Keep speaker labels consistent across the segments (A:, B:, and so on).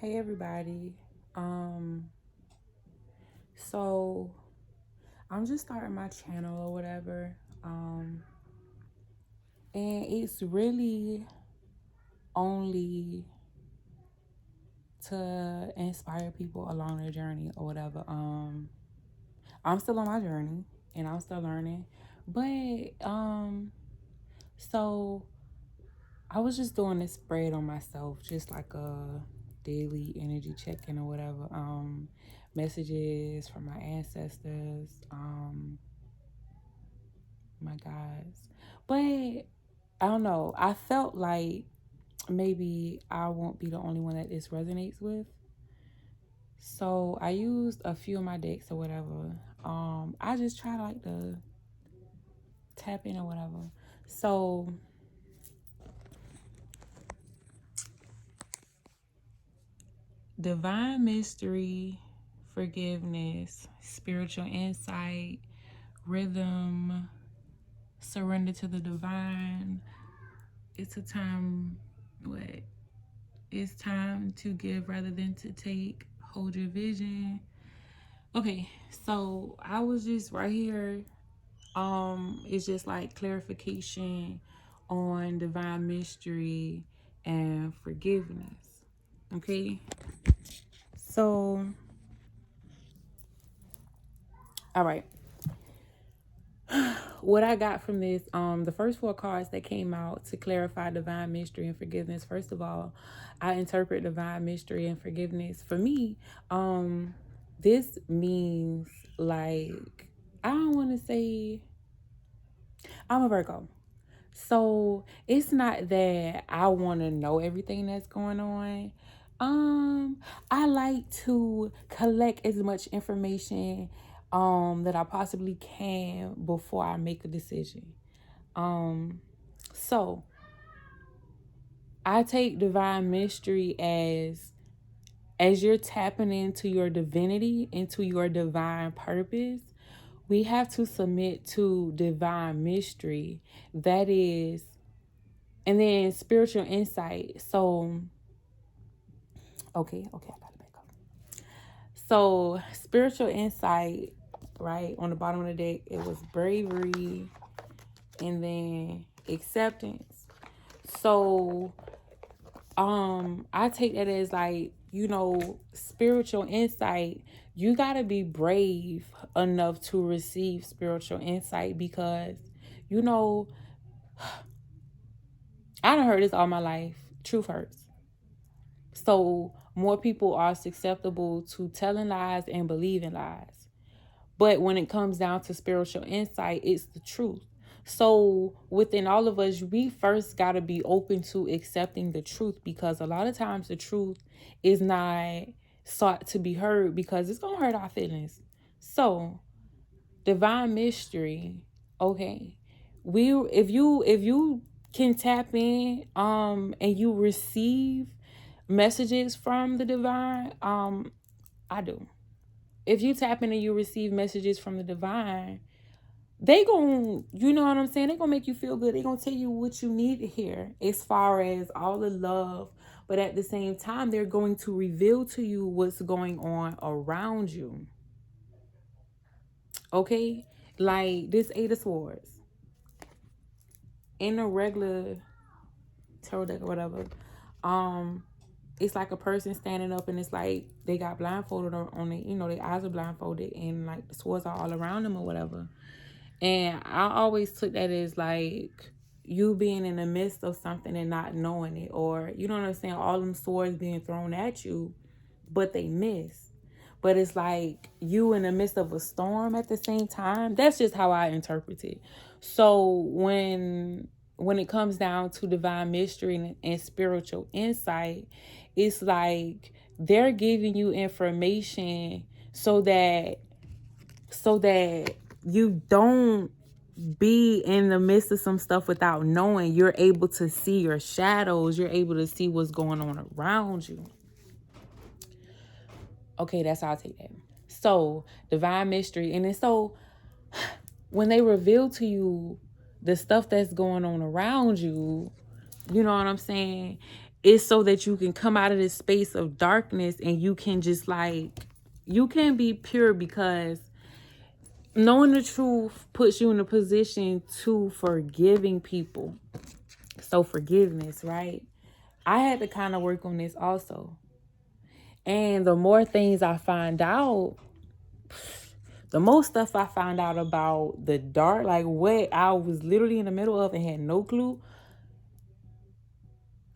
A: Hey everybody. Um so I'm just starting my channel or whatever. And it's really only to inspire people along their journey or whatever. I'm still on my journey and I'm still learning. But so I was just doing this spread on myself, just like a daily energy check-in or whatever. Messages from my ancestors, my guys. But I don't know. I felt like maybe I won't be the only one that this resonates with. So I used a few of my decks or whatever. I just try like to tap in or whatever. So divine mystery, forgiveness, spiritual insight, rhythm, surrender to the divine. It's a time, what? It's time to give rather than to take. Hold your vision. Okay, so I was just right here. It's just like clarification on divine mystery and forgiveness. Okay. So, all right. What I got from this, the first four cards that came out to clarify divine mystery and forgiveness. First of all, I interpret divine mystery and forgiveness. For me, this means like, I don't want to say, I'm a Virgo. So it's not that I want to know everything that's going on. I like to collect as much information that I possibly can before I make a decision. So I take divine mystery as you're tapping into your divinity, into your divine purpose. We have to submit to divine mystery. That is, and then spiritual insight. So, okay, I gotta back up. So, spiritual insight, right, on the bottom of the deck, it was bravery and then acceptance. So, I take that as like, spiritual insight. You gotta be brave enough to receive spiritual insight because, you know, I done heard this all my life. Truth hurts. So more people are susceptible to telling lies and believing lies. But when it comes down to spiritual insight, it's the truth. So within all of us, we first got to be open to accepting the truth because a lot of times the truth is not sought to be heard because it's going to hurt our feelings. So divine mystery, okay. If you can tap in and you receive messages from the divine, I do. If you tap in and you receive messages from the divine, they gon', you know what I'm saying? They gonna make you feel good. They gonna tell you what you need to hear as far as all the love. But at the same time, they're going to reveal to you what's going on around you. Okay? Like this Eight of Swords. In a regular tarot deck or whatever, it's like a person standing up and it's like they got blindfolded on it, their eyes are blindfolded and like the swords are all around them or whatever. And I always took that as like you being in the midst of something and not knowing it, or you know what I'm saying, all them swords being thrown at you but they miss. But it's like you in the midst of a storm at the same time. That's just how I interpret it. So when it comes down to divine mystery and spiritual insight, it's like they're giving you information so that you don't be in the midst of some stuff without knowing. You're able to see your shadows. You're able to see what's going on around you. Okay, that's how I take that. So, divine mystery. And then so when they reveal to you the stuff that's going on around you, you know what I'm saying? It's so that you can come out of this space of darkness and you can just like, you can be pure, because knowing the truth puts you in a position to forgiving people. So forgiveness, right? I had to kind of work on this also. And the more things I find out, the most stuff I found out about the dark, like what I was literally in the middle of and had no clue.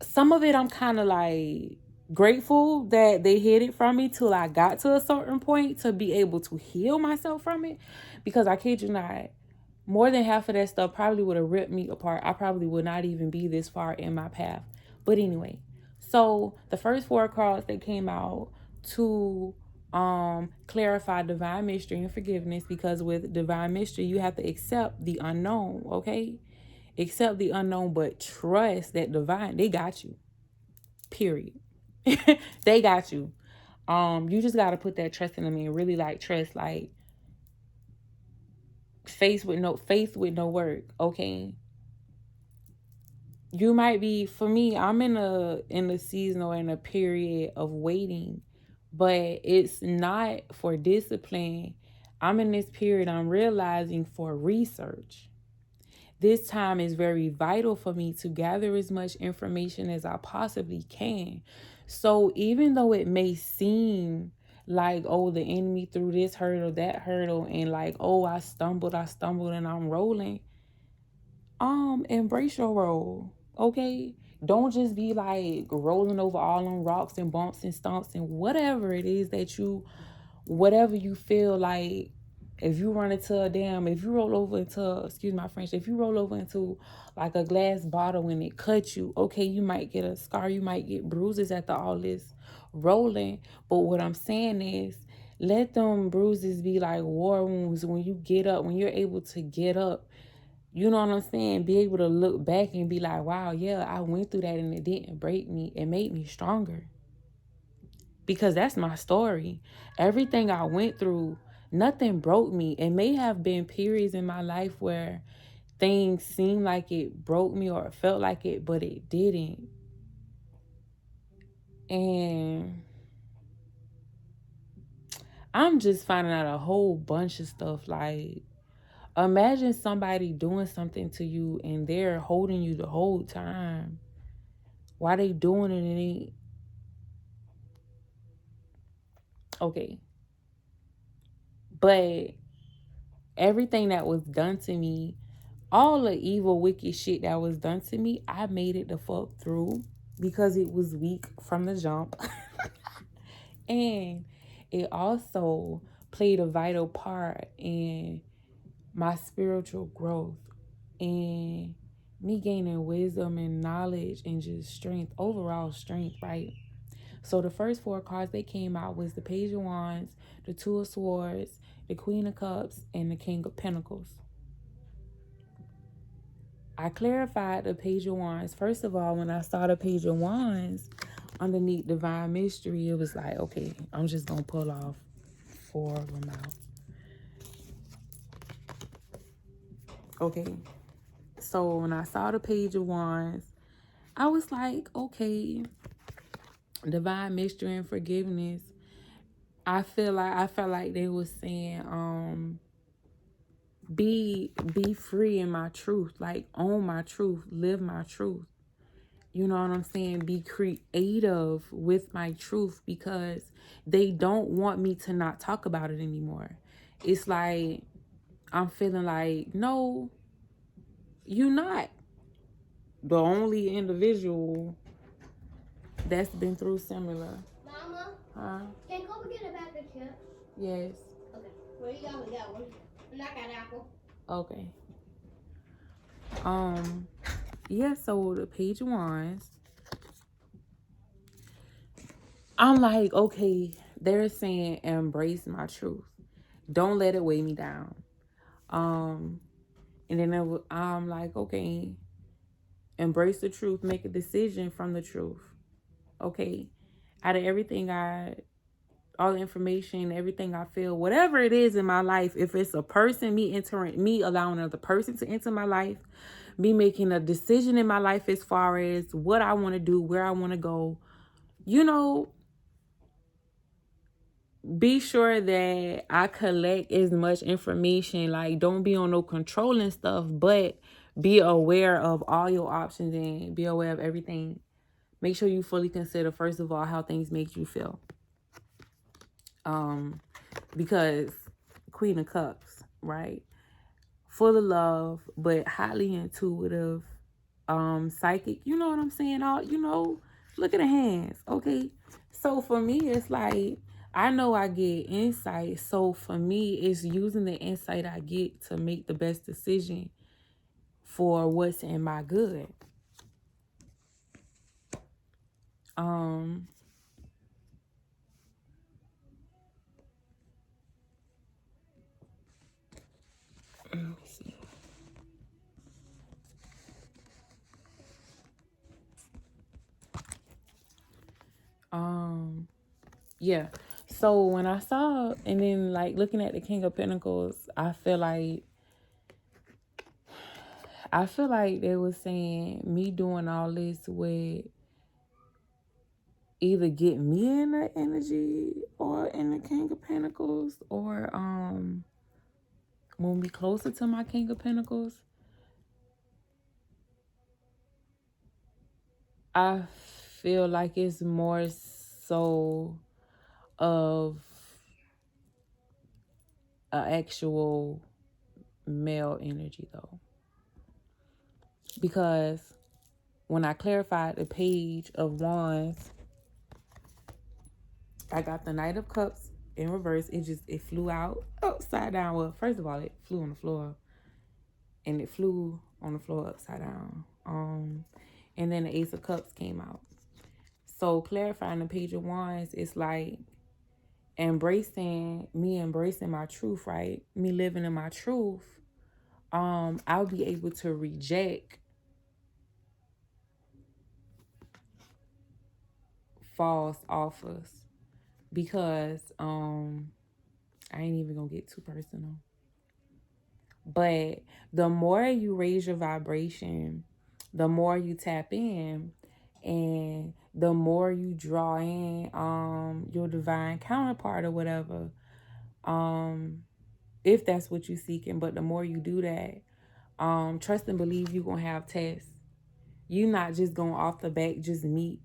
A: Some of it I'm kind of like grateful that they hid it from me till I got to a certain point to be able to heal myself from it. Because I kid you not, more than half of that stuff probably would have ripped me apart. I probably would not even be this far in my path. But anyway, so the first 4 cards that came out to clarify divine mystery and forgiveness, because with divine mystery you have to accept the unknown, okay? Accept the unknown, but trust that divine, they got you. Period. They got you. You just gotta put that trust in them and really like trust, like faith with no work, okay? You might be, for me, I'm in a season or in a period of waiting, but it's not for discipline. I'm in this period, I'm realizing, for research. This time is very vital for me to gather as much information as I possibly can. So even though it may seem like, oh, the enemy threw this hurdle, that hurdle, and like, oh, I stumbled and I'm rolling, embrace your roll, okay? Don't just be like rolling over all on rocks and bumps and stumps and whatever it is that you, whatever you feel like. If you run into a dam, if you roll over into, excuse my French, if you roll over into like a glass bottle and it cuts you, okay, you might get a scar, you might get bruises after all this rolling. But what I'm saying is, let them bruises be like war wounds when you get up, when you're able to get up. You know what I'm saying? Be able to look back and be like, wow, yeah, I went through that and it didn't break me. It made me stronger. Because that's my story. Everything I went through, nothing broke me. It may have been periods in my life where things seemed like it broke me or it felt like it, but it didn't. And I'm just finding out a whole bunch of stuff. Like, imagine somebody doing something to you and they're holding you the whole time. Why they doing it? And ain't okay. But everything that was done to me, all the evil, wicked shit that was done to me, I made it the fuck through because it was weak from the jump. And it also played a vital part in my spiritual growth and me gaining wisdom and knowledge and just strength, overall strength, right? So the first 4 cards that came out was the Page of Wands, the Two of Swords, the Queen of Cups, and the King of Pentacles. I clarified the Page of Wands. First of all, when I saw the Page of Wands underneath Divine Mystery, it was like, okay, I'm just going to pull off 4 of them out. Okay. So when I saw the Page of Wands, I was like, okay, Divine Mystery and Forgiveness. I felt like they was saying, be free in my truth, like own my truth, live my truth. You know what I'm saying? Be creative with my truth, because they don't want me to not talk about it anymore. It's like I'm feeling like, no, you're not the only individual that's been through similar.
B: Mama?
A: Huh?
B: Can you go get a bag of chips?
A: Yes.
B: Okay. Where you got that one? And I got apple.
A: Okay. Yeah, so the Page of Wands, I'm like, okay, they're saying embrace my truth. Don't let it weigh me down. And then I'm like, okay, embrace the truth, make a decision from the truth. Okay. Out of everything all the information, everything I feel, whatever it is in my life, if it's a person, me allowing another person to enter my life, me making a decision in my life as far as what I want to do, where I want to go. You know, be sure that I collect as much information. Like, don't be on no controlling stuff, but be aware of all your options and be aware of everything. Make sure you fully consider, first of all, how things make you feel. Because Queen of Cups, right? Full of love, but highly intuitive, psychic. You know what I'm saying? All look at the hands, okay? So for me, it's like I know I get insight. So for me, it's using the insight I get to make the best decision for what's in my good. Um, let me see. Yeah. So when I saw and then like looking at the King of Pentacles, I feel like they were saying me doing all this would either get me in the energy or in the King of Pentacles or move me closer to my King of Pentacles. I feel like it's more so of an actual male energy though. Because when I clarified the Page of Wands, I got the Knight of Cups in reverse. It flew out upside down. Well, first of all, it flew on the floor, and it flew on the floor upside down. And then the Ace of Cups came out. So clarifying the Page of Wands is like embracing my truth, right? Me living in my truth. I'll be able to reject false offers because I ain't even gonna get too personal. But the more you raise your vibration, the more you tap in, and the more you draw in your divine counterpart or whatever, if that's what you're seeking. But the more you do that, trust and believe you're gonna have tests. You're not just going off the back just meet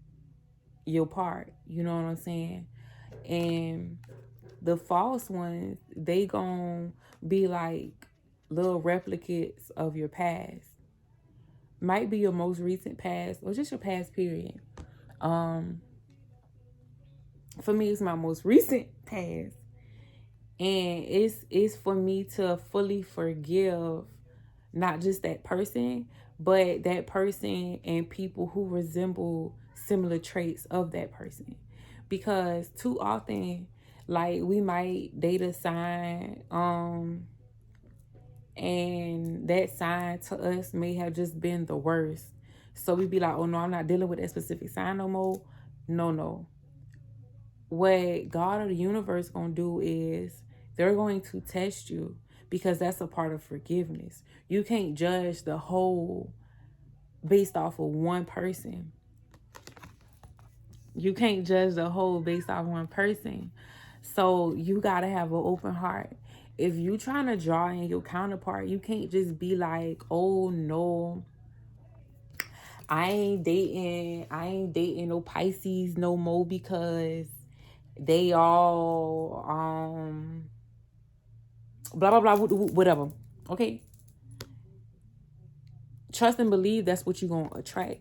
A: your part. You know what I'm saying? And the false ones, they gonna be like little replicates of your past. Might be your most recent past or just your past period. For me, it's my most recent past. And it's for me to fully forgive not just that person, but that person and people who resemble similar traits of that person. Because too often, like, we might date a sign, and that sign to us may have just been the worst. So we be like, oh no, I'm not dealing with that specific sign no more. No. What God or the universe gonna do is they're going to test you, because that's a part of forgiveness. You can't judge the whole based off of one person. You can't judge the whole based off one person. So you gotta have an open heart. If you trying to draw in your counterpart, you can't just be like, oh no, I ain't dating no Pisces no more because they all blah blah blah whatever. Okay. Trust and believe that's what you're gonna attract.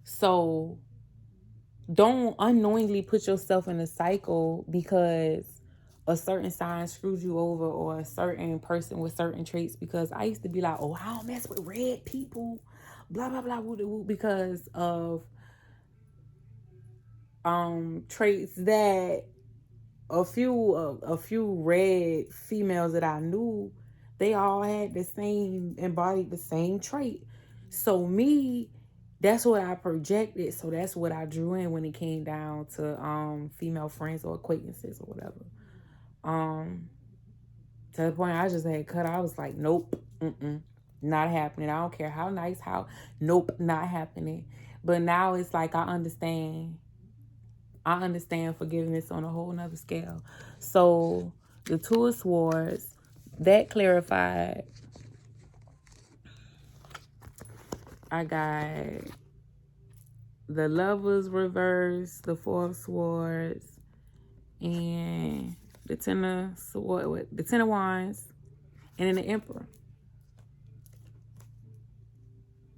A: So don't unknowingly put yourself in a cycle because a certain sign screwed you over, or a certain person with certain traits. Because I used to be like, oh, I don't mess with red people, blah blah blah because of traits that a few red females that I knew, they all had embodied the same trait. So me, that's what I projected. So that's what I drew in when it came down to female friends or acquaintances or whatever. To the point I just had cut. I was like, nope, Not happening. I don't care how nice, how nope, not happening. But now it's like I understand. I understand forgiveness on a whole nother scale. So the Two of Swords, that clarified. I got the Lovers reverse, the Four of Swords, and the Ten of Wands, and then the Emperor.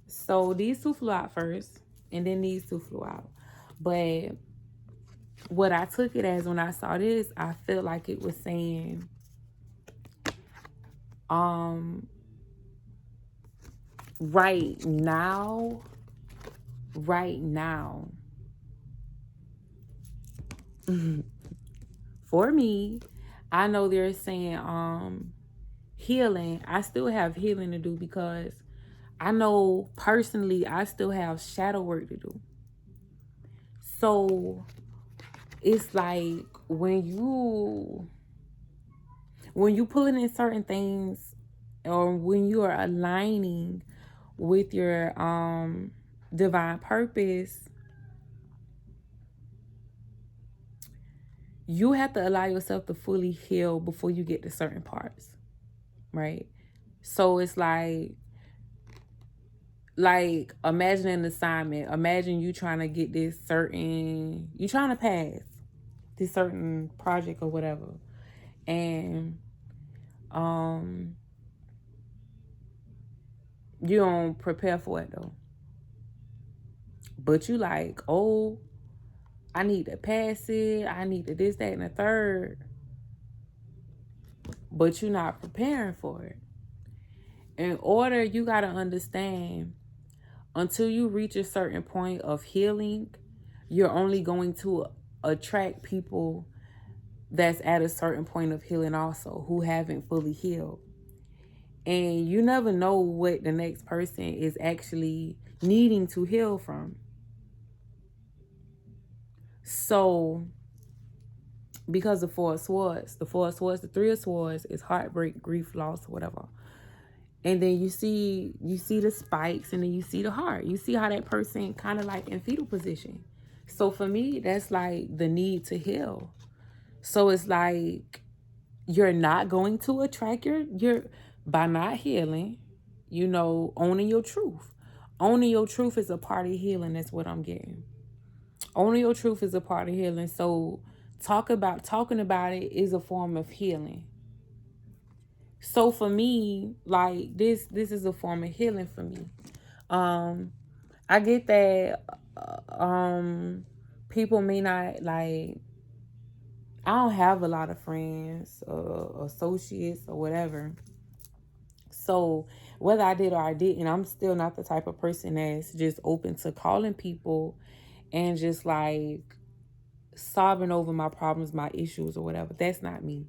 A: So these two flew out first, and then these two flew out. But what I took it as when I saw this, I felt like it was saying, um, right now, right now, for me, I know they're saying, healing. I still have healing to do because I know personally I still have shadow work to do. So it's like when you pulling in certain things, or when you are aligning with your divine purpose, you have to allow yourself to fully heal before you get to certain parts, right? So it's like imagine an assignment. Imagine you trying to get you trying to pass this certain project or whatever, and um you don't prepare for it though, but you like, oh, I need to pass it, I need to this, that, and the third, but you're not preparing for it. In order, you got to understand, until you reach a certain point of healing, you're only going to attract people that's at a certain point of healing also, who haven't fully healed. And you never know what the next person is actually needing to heal from. So, because the Four of Swords, the Three of Swords is heartbreak, grief, loss, whatever. And then you see the spikes, and then you see the heart. You see how that person kind of like in fetal position. So for me, that's like the need to heal. So it's like you're not going to attract your by not healing, owning your truth. Owning your truth is a part of healing. That's what I'm getting. Owning your truth is a part of healing. So talking about it is a form of healing. So for me, like this is a form of healing for me. I get that people may not like, I don't have a lot of friends or associates or whatever. So whether I did or I didn't, I'm still not the type of person that's just open to calling people and just like sobbing over my problems, my issues or whatever. That's not me.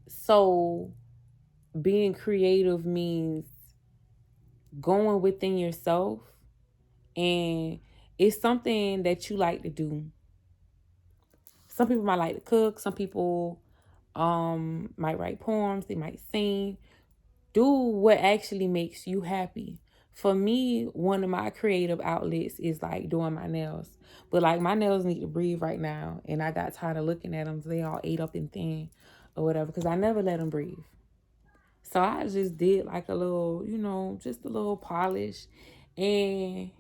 A: So being creative means going within yourself, and it's something that you like to do. Some people might like to cook, some people might write poems, they might sing. Do what actually makes you happy. For me, one of my creative outlets is like doing my nails. But like my nails need to breathe right now, and I got tired of looking at them. They all ate up and thin or whatever, because I never let them breathe. So I just did like a little, just a little polish. And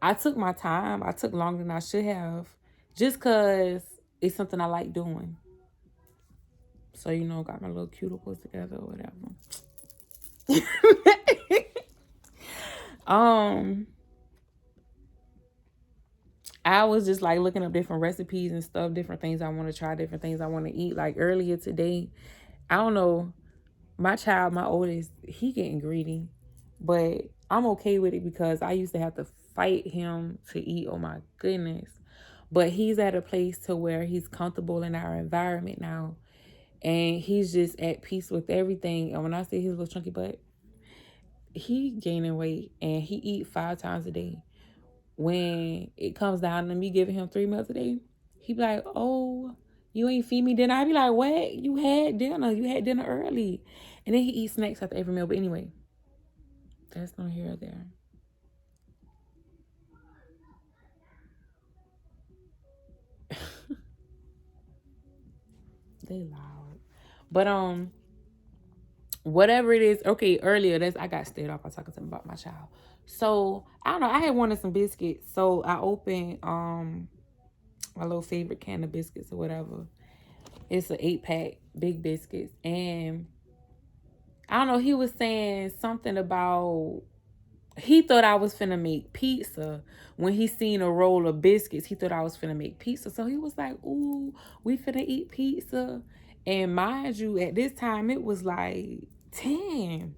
A: I took my time. I took longer than I should have, just because it's something I like doing. So, got my little cuticles together or whatever. I was just like looking up different recipes and stuff, different things I want to try, different things I want to eat. Like earlier today, I don't know, my child, my oldest, he getting greedy, but I'm okay with it because I used to have to fight him to eat. Oh my goodness. But he's at a place to where he's comfortable in our environment now, and he's just at peace with everything. And when I say his little chunky butt, he gaining weight and he eat 5 times a day. When it comes down to me giving him 3 meals a day, he be like, oh, You ain't feed me dinner. I be like, what? You had dinner. You had dinner early. And then he eats snacks after every meal. But anyway, that's no here or there. They loud. But whatever it is, okay, earlier I got stayed off by talking to him about my child. So I don't know, I had wanted some biscuits. So I opened my little favorite can of biscuits or whatever. It's an 8-pack, big biscuits. And I don't know, he was saying something about he thought I was finna make pizza. When he seen a roll of biscuits, he thought I was finna make pizza. So he was like, ooh, we finna eat pizza. And mind you, at this time, it was like 10.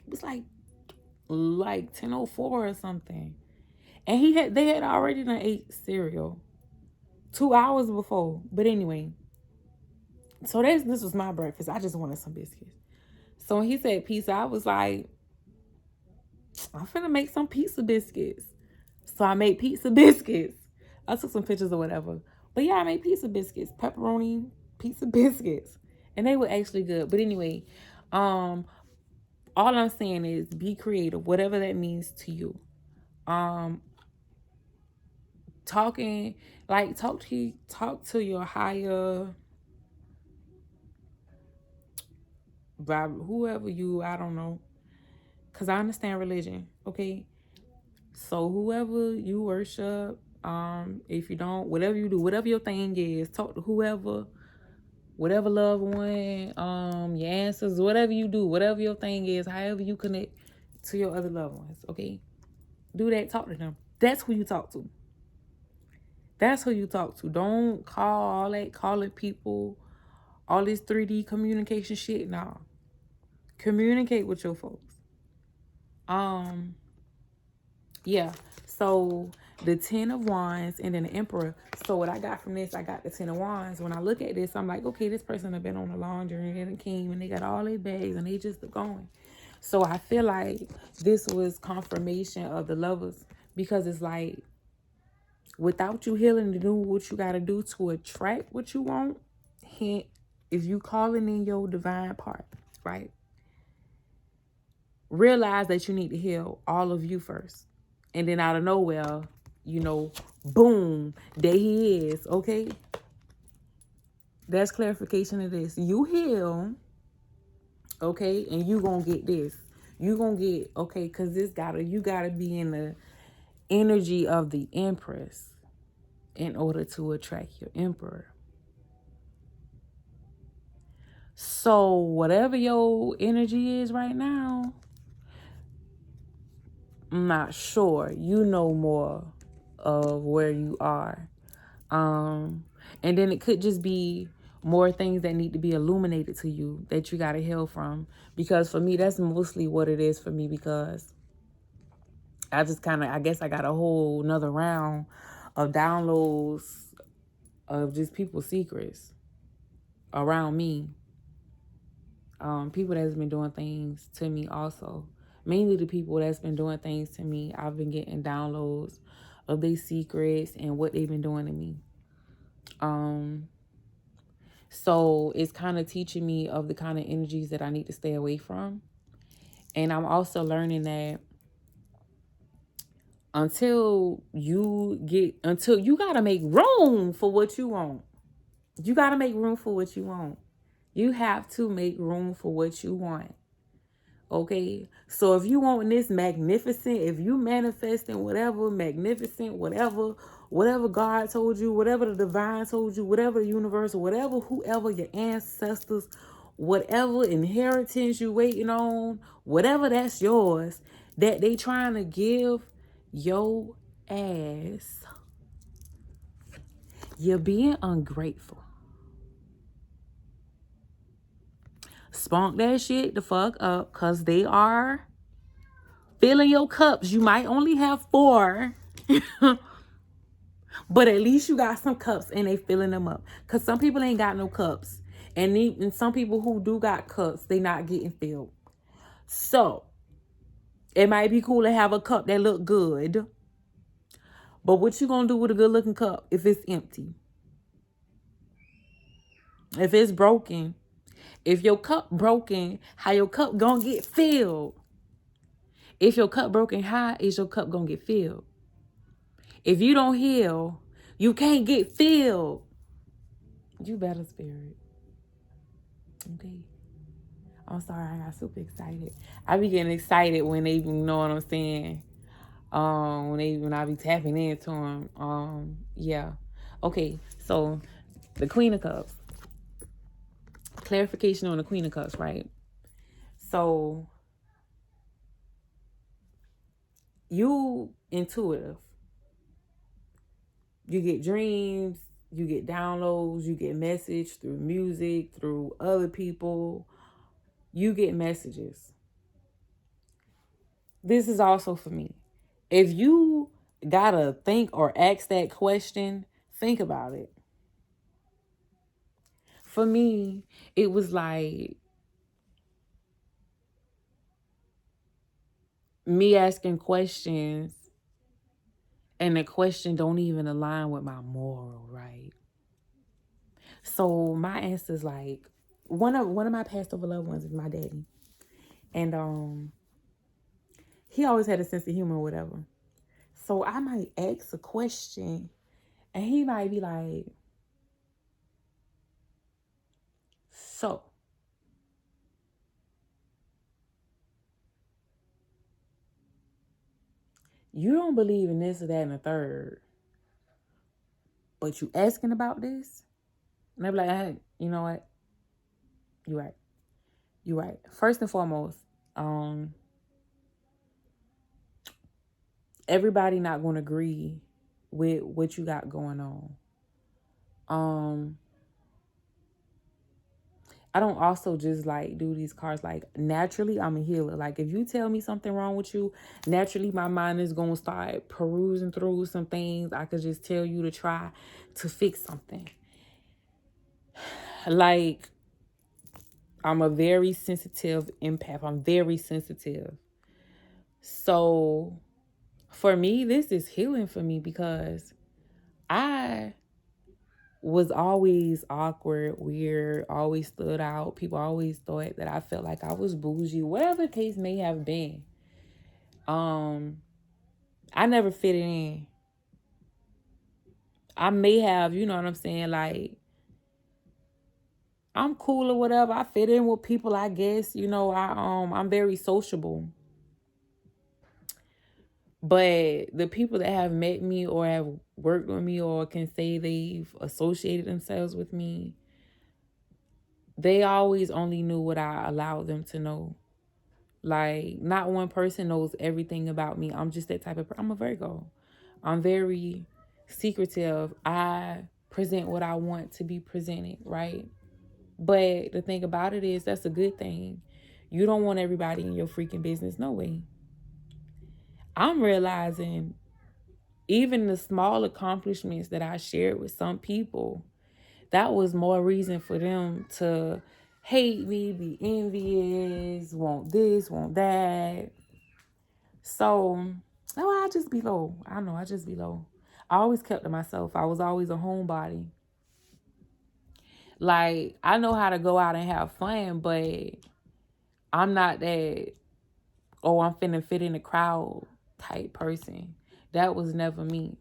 A: It was like 10:04 or something. And they had already done ate cereal 2 hours before. But anyway, so this was my breakfast. I just wanted some biscuits. So when he said pizza, I was like, I'm finna make some pizza biscuits. So I made pizza biscuits. I took some pictures or whatever. But yeah, I made pizza biscuits, pepperoni pizza biscuits. And they were actually good. But anyway, all I'm saying is be creative, whatever that means to you. Talking, like talk to your higher whoever I don't know. Cause I understand religion, okay? So whoever you worship, if you don't, whatever you do, whatever your thing is, talk to whatever loved one, your ancestors, whatever you do, whatever your thing is, however you connect to your other loved ones, okay? Do that, talk to them. That's who you talk to. That's who you talk to. Don't call all that calling people, all this 3D communication shit. Nah. Communicate with your folks. Yeah. So the 10 of Wands and then the Emperor. So what I got from this, I got the 10 of Wands. When I look at this, I'm like, okay, this person have been on a long journey and came and they got all their bags and they just going. So I feel like this was confirmation of the Lovers, because it's like, without you healing to do what you got to do to attract what you want, hint, if you calling in your divine part, right? Realize that you need to heal all of you first. And then out of nowhere, boom, there he is, okay? That's clarification of this. You heal, okay, and you gonna get this. You gonna get, okay, because you gotta be in the energy of the Empress in order to attract your Emperor. So whatever your energy is right now, I'm not sure. You know more of where you are. And then it could just be more things that need to be illuminated to you that you got to heal from. Because for me, that's mostly what it is for me, because I just I guess I got a whole another round of downloads of just people's secrets around me. People that's been doing things to me also. Mainly the people that's been doing things to me, I've been getting downloads of their secrets and what they've been doing to me. So it's kind of teaching me of the kind of energies that I need to stay away from. And I'm also learning that until you gotta make room for what you want. You gotta make room for what you want. You have to make room for what you want. Okay, so if you want this magnificent, if you manifesting whatever magnificent, whatever God told you, whatever the divine told you, whatever the universe, whatever, whoever your ancestors, whatever inheritance you waiting on, whatever that's yours, that they trying to give your ass, you're being ungrateful. Spunk that shit the fuck up, because they are filling your cups. You might only have 4, but at least you got some cups and they filling them up. Because some people ain't got no cups. And some people who do got cups, they not getting filled. So it might be cool to have a cup that look good. But what you gonna do with a good looking cup if it's empty? If it's broken, if your cup broken, how your cup gonna get filled? If your cup broken, how is your cup gonna get filled? If you don't heal, you can't get filled. You better, spirit. Okay. I'm sorry, I got super excited. I be getting excited when they, you know what I'm saying? When I be tapping into them. Yeah. Okay, so the Queen of Cups. Clarification on the Queen of Cups, right? So you intuitive. You get dreams, you get downloads, you get message through music, through other people. You get messages. This is also for me. If you gotta think or ask that question, think about it. For me, it was like me asking questions and the question don't even align with my moral, right? So my answer is like one of my past over loved ones is my daddy. And he always had a sense of humor or whatever. So I might ask a question and he might be like, so you don't believe in this or that and the third, but you asking about this? And they be like, hey, you know what? You're right. You're right. First and foremost, everybody not gonna agree with what you got going on. I don't also just like do these cards like naturally I'm a healer. Like if you tell me something wrong with you, naturally my mind is gonna start perusing through some things. I could just tell you to try to fix something. Like I'm a very sensitive empath. I'm very sensitive. So for me, this is healing for me because I was always awkward, weird, always stood out. People always thought that I felt like I was bougie, whatever the case may have been. I never fit it in. I may have, you know what I'm saying, like I'm cool or whatever. I fit in with people, I guess. You know, I'm very sociable. But the people that have met me or have worked with me or can say they've associated themselves with me, they always only knew what I allowed them to know. Like, not one person knows everything about me. I'm just that type of person. I'm a Virgo. I'm very secretive. I present what I want to be presented, right? But the thing about it is, that's a good thing. You don't want everybody in your freaking business. No way. I'm realizing even the small accomplishments that I shared with some people, that was more reason for them to hate me, be envious, want this, want that. So, no, I just be low. I know, I just be low. I always kept to myself. I was always a homebody. Like, I know how to go out and have fun, but I'm not that, oh, I'm finna fit in the crowd type person. That was never me.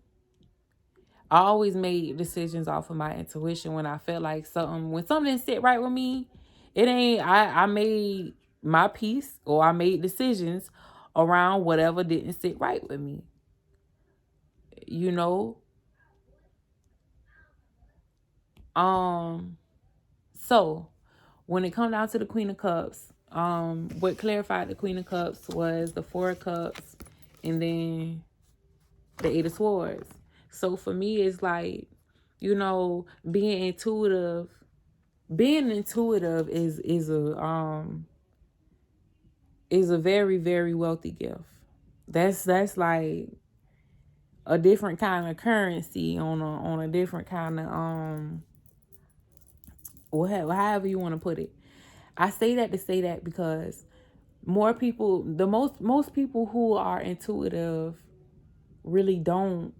A: I always made decisions off of my intuition when I felt like when something didn't sit right with me, it ain't, I made my peace or I made decisions around whatever didn't sit right with me. You know? So when it come down to the Queen of Cups, what clarified the Queen of Cups was the Four of Cups and then the Eight of Swords. So for me, it's like, you know, being intuitive is a very, very wealthy gift. That's like a different kind of currency on a different kind of however you want to put it. I say that to say that because more people, most people who are intuitive really don't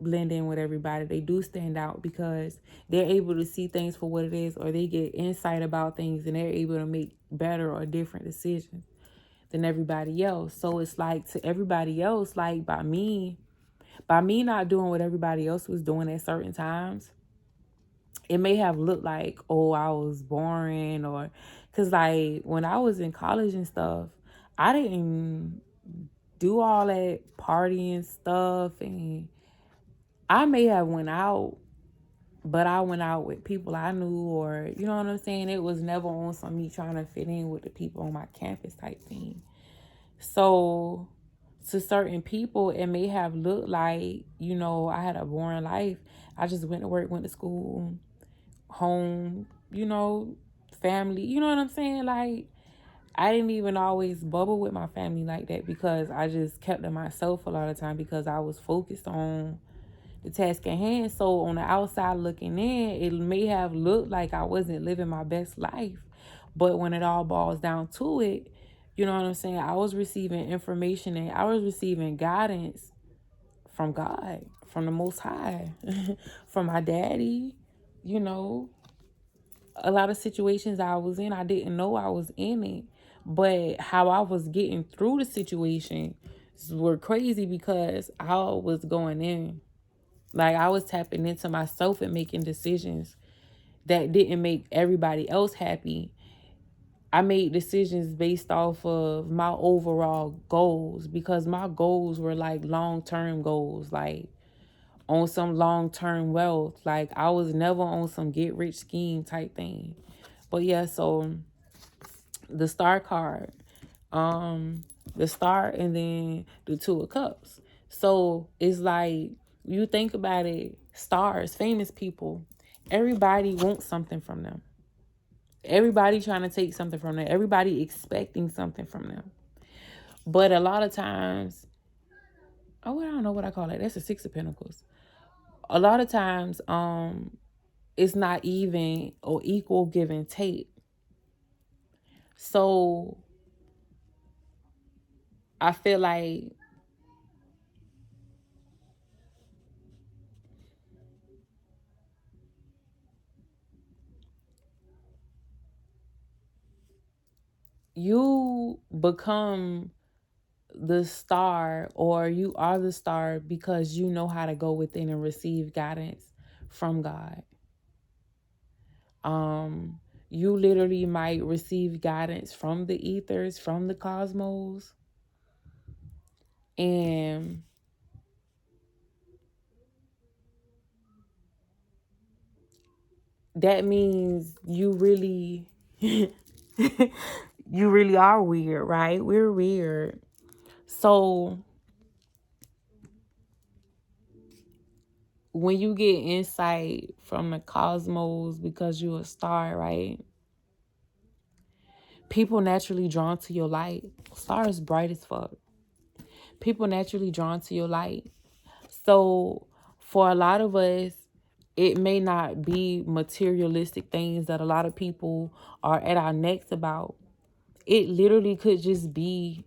A: blend in with everybody. They do stand out because they're able to see things for what it is, or they get insight about things and they're able to make better or different decisions than everybody else. So it's like to everybody else, like by me not doing what everybody else was doing at certain times, it may have looked like, oh, I was boring, or because like when I was in college and stuff, I didn't do all that partying stuff, and I may have went out, but I went out with people I knew, or you know what I'm saying? It was never on some me trying to fit in with the people on my campus type thing. So to certain people, it may have looked like, I had a boring life. I just went to work, went to school, home, family. You know what I'm saying? Like, I didn't even always bubble with my family like that because I just kept to myself a lot of time because I was focused on the task at hand. So on the outside looking in, it may have looked like I wasn't living my best life. But when it all boils down to it, you know what I'm saying? I was receiving information and I was receiving guidance from God, from the Most High, from my daddy. You know, a lot of situations I was in, I didn't know I was in it. But how I was getting through the situation were crazy because I was going in. Like I was tapping into myself and making decisions that didn't make everybody else happy. I made decisions based off of my overall goals because my goals were like long-term goals, like on some long-term wealth. Like I was never on some get rich scheme type thing. But yeah, so the star card, um, the star and then the two of cups. So it's like you think about it, stars, famous people, everybody wants something from them. Everybody trying to take something from them. Everybody expecting something from them. But a lot of times, oh, I don't know what I call it. That's the Six of Pentacles. A lot of times, it's not even or equal give and take. So I feel like you become the star, or you are the star because you know how to go within and receive guidance from God. You literally might receive guidance from the ethers, from the cosmos, and that means you really you really are weird, right? We're weird. So when you get insight from the cosmos because you're a star, right? People naturally drawn to your light. Star is bright as fuck. People naturally drawn to your light. So for a lot of us, it may not be materialistic things that a lot of people are at our necks about. It literally could just be,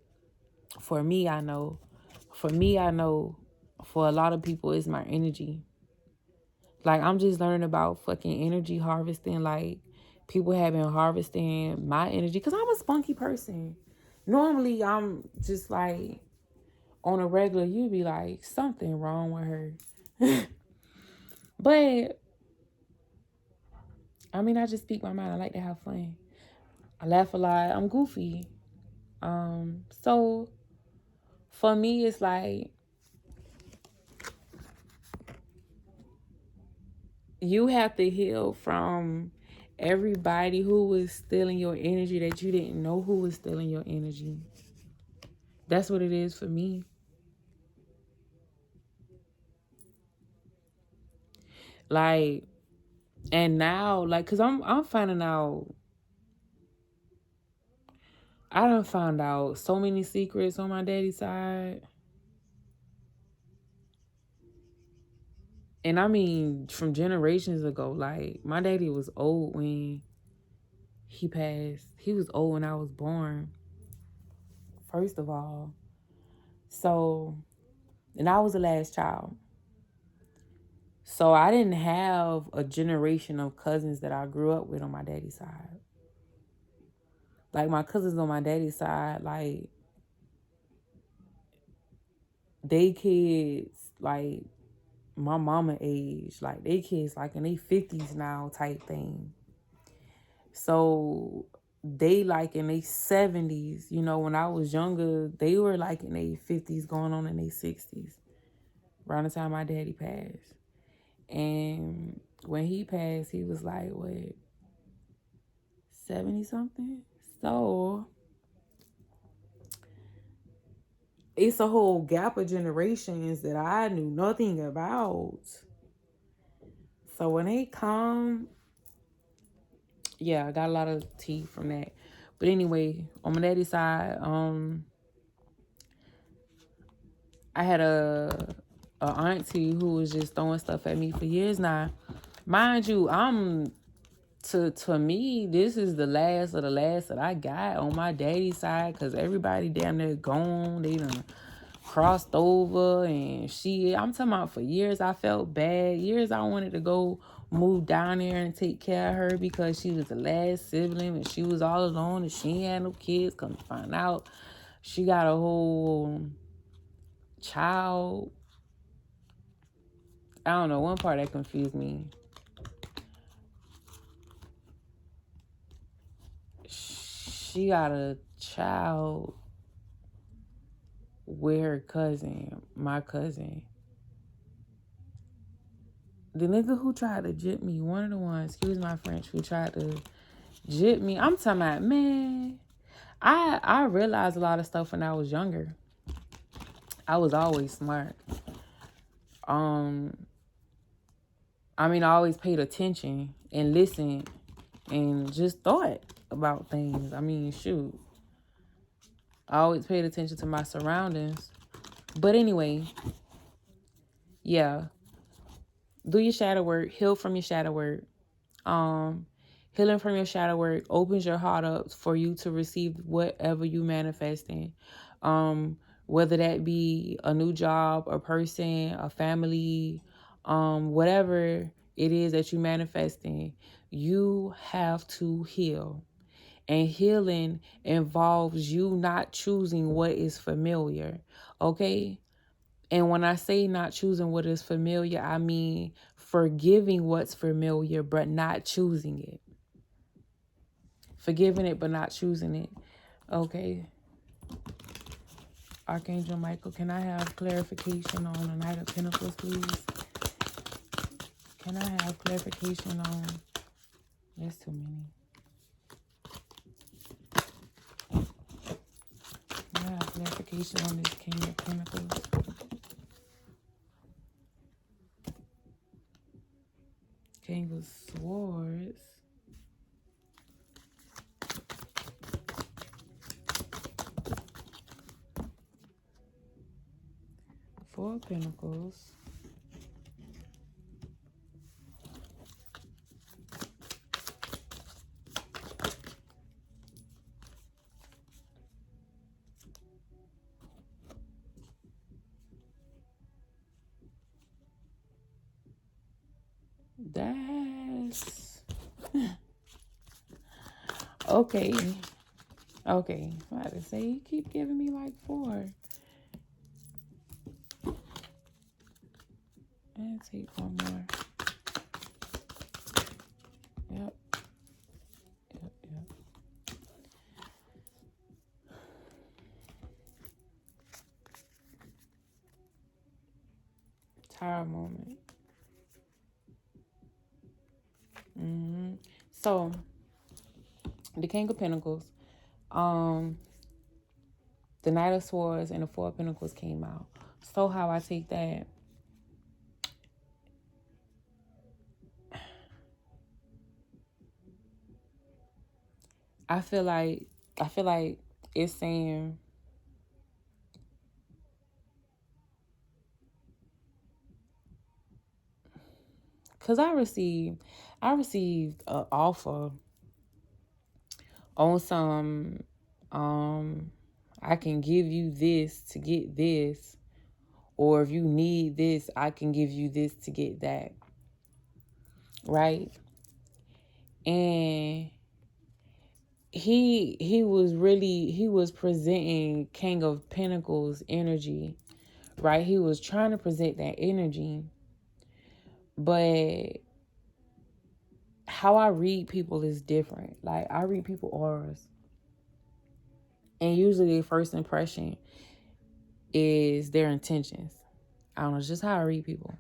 A: for me, I know. For me, I know. For a lot of people, it's my energy. Like, I'm just learning about fucking energy harvesting. Like, people have been harvesting my energy because I'm a spunky person. Normally, I'm just like, on a regular, you'd be like, something wrong with her. But, I mean, I just speak my mind. I like to have fun. I laugh a lot. I'm goofy. So, for me, it's like, you have to heal from everybody who was stealing your energy that you didn't know who was stealing your energy. That's what it is for me. Like, and now, like, cause I'm finding out. I done found out so many secrets on my daddy's side, and I mean from generations ago. Like, my daddy was old when he passed. He was old when I was born. First of all, so and I was the last child. So I didn't have a generation of cousins that I grew up with on my daddy's side. Like my cousins on my daddy's side, like they kids, like my mama age, like they kids like in their 50s now type thing. So they like in their 70s, you know, when I was younger, they were like in their 50s going on in their 60s. Around the time my daddy passed. And when he passed, he was like, what, 70 something? So it's a whole gap of generations that I knew nothing about. So when they come, yeah, I got a lot of tea from that. But anyway, on my daddy's side, I had a auntie who was just throwing stuff at me for years now. Mind you, I'm to me, this is the last of the last that I got on my daddy's side, because everybody damn near gone. They done crossed over and I'm talking about for years I felt bad. Years I wanted to go move down there and take care of her because she was the last sibling and she was all alone and she ain't had no kids. Come to find out, she got a whole child. I don't know, one part that confused me. She got a child with her cousin, my cousin. The nigga who tried to jip me, one of the ones, excuse my French, who tried to jip me. I'm talking about, man, I realized a lot of stuff when I was younger. I was always smart. I mean, I always paid attention and listened and just thought about things. I mean, shoot. I always paid attention to my surroundings. But anyway, yeah. Do your shadow work. Heal from your shadow work. Healing from your shadow work opens your heart up for you to receive whatever you manifesting. Whether that be a new job, a person, a family, whatever it is that you manifesting, you have to heal. And healing involves you not choosing what is familiar. Okay? And when I say not choosing what is familiar, I mean forgiving what's familiar, but not choosing it. Forgiving it, but not choosing it. Okay. Archangel Michael, can I have clarification on the Knight of Pentacles, please? Can I have clarification on... There's too many. Can I have clarification on this King of Pentacles? King of Swords. Four of Pentacles. That's... Okay. Okay. I had to say, you keep giving me like four. And take one more. Yep. Tower moment. So, the King of Pentacles, the Knight of Swords, and the Four of Pentacles came out. So how I take that, I feel like it's saying, cause I received an offer on some, I can give you this to get this, Or if you need this, I can give you this to get that. Right? And he was presenting King of Pentacles energy, right? He was trying to present that energy. But how I read people is different. Like, I read people auras. And usually their first impression is their intentions. I don't know, it's just how I read people.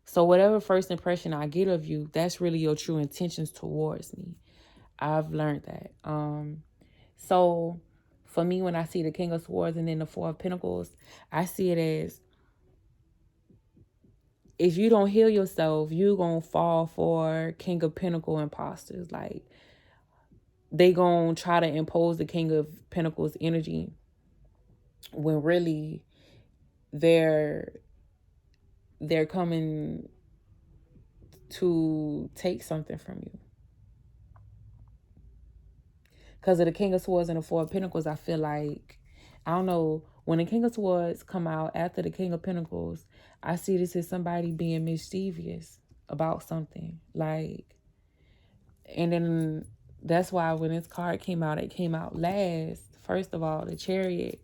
A: So whatever first impression I get of you, that's really your true intentions towards me. I've learned that. So for me, when I see the King of Swords and then the Four of Pentacles, I see it as, if you don't heal yourself, you gonna fall for King of Pentacle imposters. Like, they gonna try to impose the King of Pentacles energy when really they're coming to take something from you. Because of the King of Swords and the Four of Pentacles, I feel like, I don't know, when the King of Swords come out after the King of Pentacles, I see this as somebody being mischievous about something. Like, and then that's why when this card came out, it came out last. First of all, the Chariot.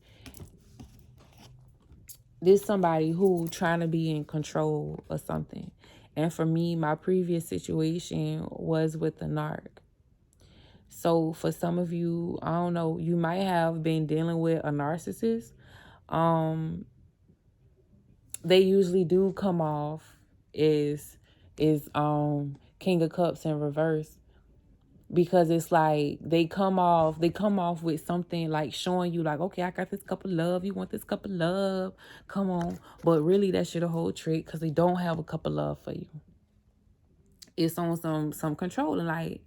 A: This somebody who trying to be in control of something. And for me, my previous situation was with the narc. So for some of you, I don't know, you might have been dealing with a narcissist. They usually do come off is King of Cups in reverse, because it's like they come off with something like showing you like, okay, I got this cup of love, you want this cup of love, come on. But really that shit a whole trick, because they don't have a cup of love for you. It's on some controlling, like,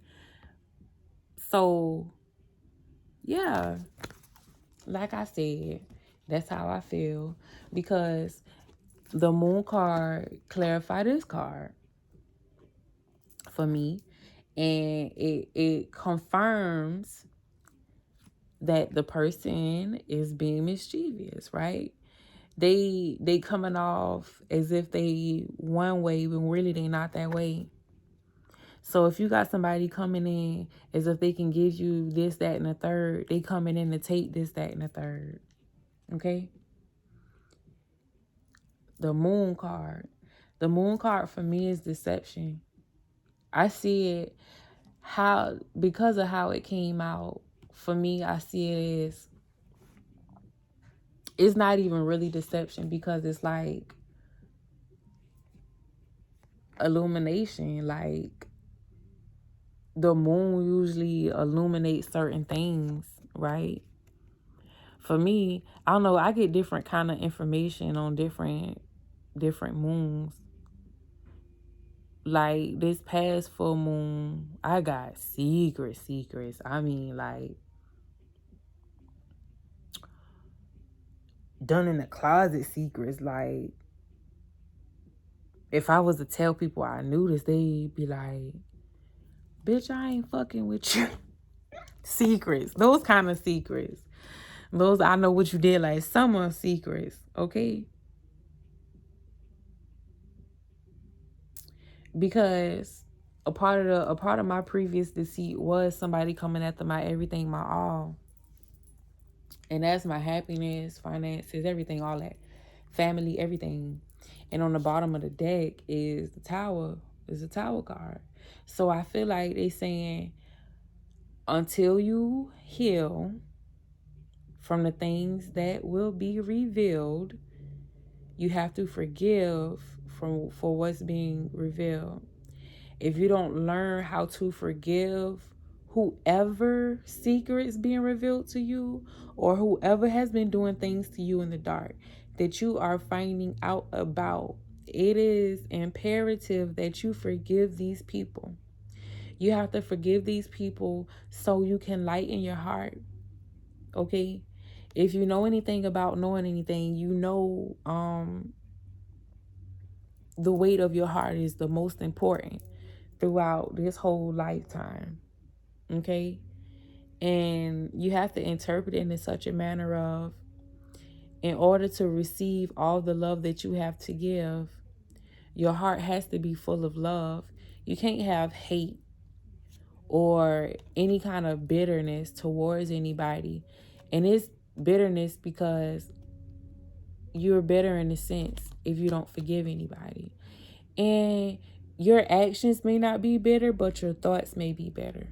A: so yeah, like I said, that's how I feel. Because the Moon card clarified this card for me, and it confirms that the person is being mischievous, right? They coming off as if they one way when really they not that way. So if you got somebody coming in as if they can give you this, that, and the third, they coming in to take this, that, and the third. Okay? The Moon card. The Moon card for me is deception. I see it because of how it came out. For me, I see it as, it's not even really deception, because it's like illumination. Like, the moon usually illuminates certain things, right? For me, I don't know, I get different kind of information on different moons. Like, this past full moon, I got secrets. I mean, like, done in the closet secrets. Like, if I was to tell people I knew this, they'd be like, bitch, I ain't fucking with you. Secrets. Those kind of secrets. Those, I know what you did like summer secrets, okay? Because a part of my previous deceit was somebody coming after my everything, my all. And that's my happiness, finances, everything, all that. Family, everything. And on the bottom of the deck is the Tower. Is a Tower card. So I feel like they saying, until you heal from the things that will be revealed, you have to forgive for what's being revealed. If you don't learn how to forgive whoever secrets being revealed to you, or whoever has been doing things to you in the dark that you are finding out about, it is imperative that you forgive these people. You have to forgive these people so you can lighten your heart. Okay? If you know anything about knowing anything, you know the weight of your heart is the most important throughout this whole lifetime. Okay? And you have to interpret it in such a manner of, In order to receive all the love that you have to give, your heart has to be full of love. You can't have hate or any kind of bitterness towards anybody. And it's bitterness because you're bitter in a sense if you don't forgive anybody. And your actions may not be bitter, but your thoughts may be bitter.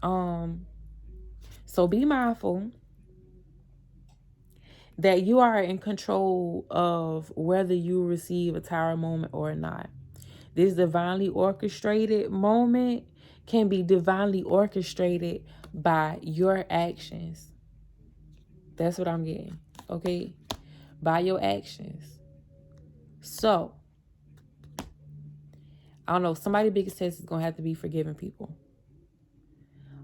A: So be mindful that you are in control of whether you receive a tower moment or not. This divinely orchestrated moment can be divinely orchestrated by your actions. That's what I'm getting. Okay? By your actions. So, I don't know. Somebody's biggest test is going to have to be forgiving people.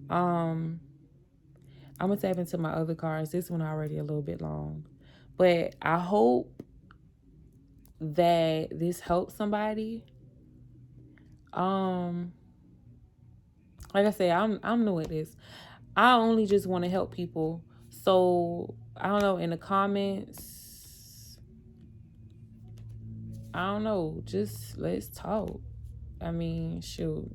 A: I'm going to tap into my other cards. This one already a little bit long. But I hope that this helps somebody. Like I said, I'm new at this. I only just want to help people. So I don't know, in the comments, I don't know, just let's talk. I mean, shoot.